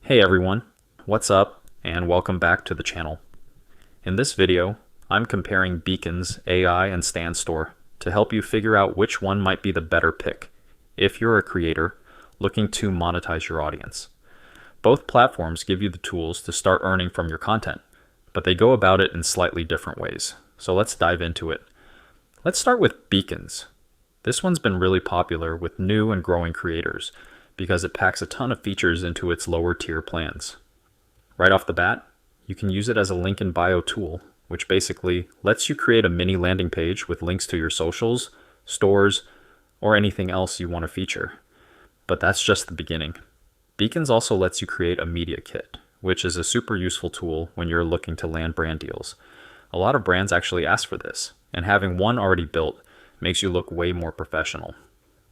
Hey everyone, what's up and welcome back to the channel. In this video, I'm comparing Beacons AI and StanStore to help you figure out which one might be the better pick if you're a creator looking to monetize your audience. Both platforms give you the tools to start earning from your content, but they go about it in slightly different ways. So let's dive into it. Let's start with Beacons. This one's been really popular with new and growing creators because it packs a ton of features into its lower tier plans. Right off the bat, you can use it as a link in bio tool, which basically lets you create a mini landing page with links to your socials, stores, or anything else you want to feature. But that's just the beginning. Beacons also lets you create a media kit, which is a super useful tool when you're looking to land brand deals. A lot of brands actually ask for this, and having one already built makes you look way more professional.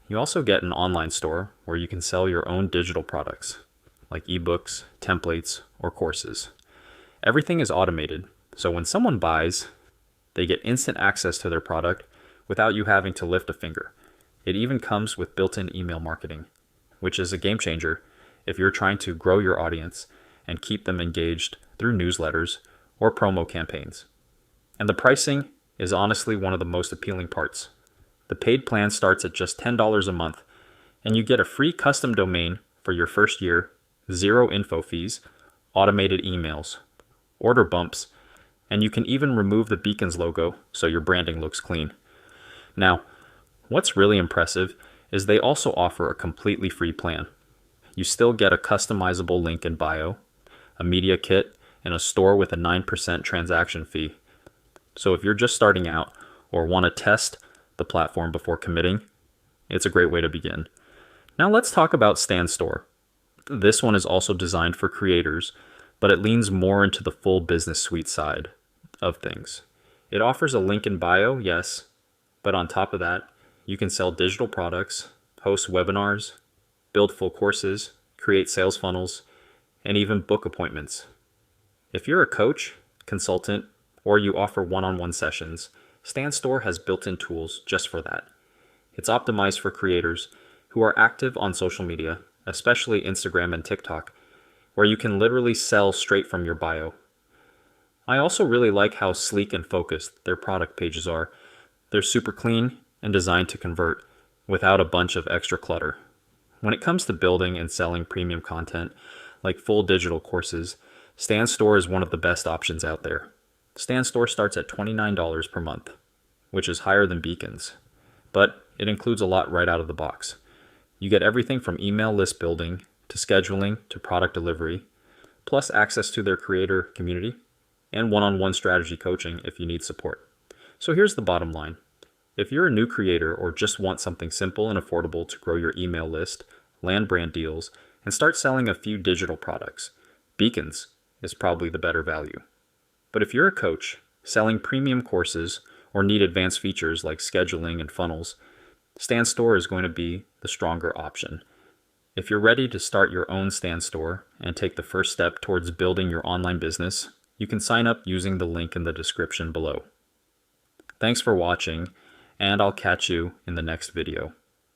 You also get an online store where you can sell your own digital products, like ebooks, templates, or courses. Everything is automated, so when someone buys, they get instant access to their product without you having to lift a finger. It even comes with built-in email marketing, which is a game changer if you're trying to grow your audience and keep them engaged through newsletters or promo campaigns. And the pricing is honestly one of the most appealing parts. The paid plan starts at just $10 a month, and you get a free custom domain for your first year, zero info fees, automated emails, order bumps, and you can even remove the Beacons logo so your branding looks clean. Now, what's really impressive is they also offer a completely free plan. You still get a customizable link in bio, a media kit, and a store with a 9% transaction fee. So if you're just starting out or want to test the platform before committing, it's a great way to begin. Now let's talk about StanStore. This one is also designed for creators, but it leans more into the full business suite side of things. It offers a link in bio, yes, but on top of that, you can sell digital products, host webinars, build full courses, create sales funnels, and even book appointments. If you're a coach, consultant, or you offer one-on-one sessions, StanStore has built-in tools just for that. It's optimized for creators who are active on social media, especially Instagram and TikTok, where you can literally sell straight from your bio. I also really like how sleek and focused their product pages are. They're super clean and designed to convert without a bunch of extra clutter. When it comes to building and selling premium content like full digital courses, StanStore is one of the best options out there. StanStore starts at $29 per month, which is higher than Beacons, but it includes a lot right out of the box. You get everything from email list building to scheduling to product delivery, plus access to their creator community and one-on-one strategy coaching if you need support. So here's the bottom line. If you're a new creator or just want something simple and affordable to grow your email list, land brand deals, and start selling a few digital products, Beacons is probably the better value. But if you're a coach selling premium courses or need advanced features like scheduling and funnels, StanStore is going to be the stronger option. If you're ready to start your own StanStore and take the first step towards building your online business, you can sign up using the link in the description below. Thanks for watching, and I'll catch you in the next video.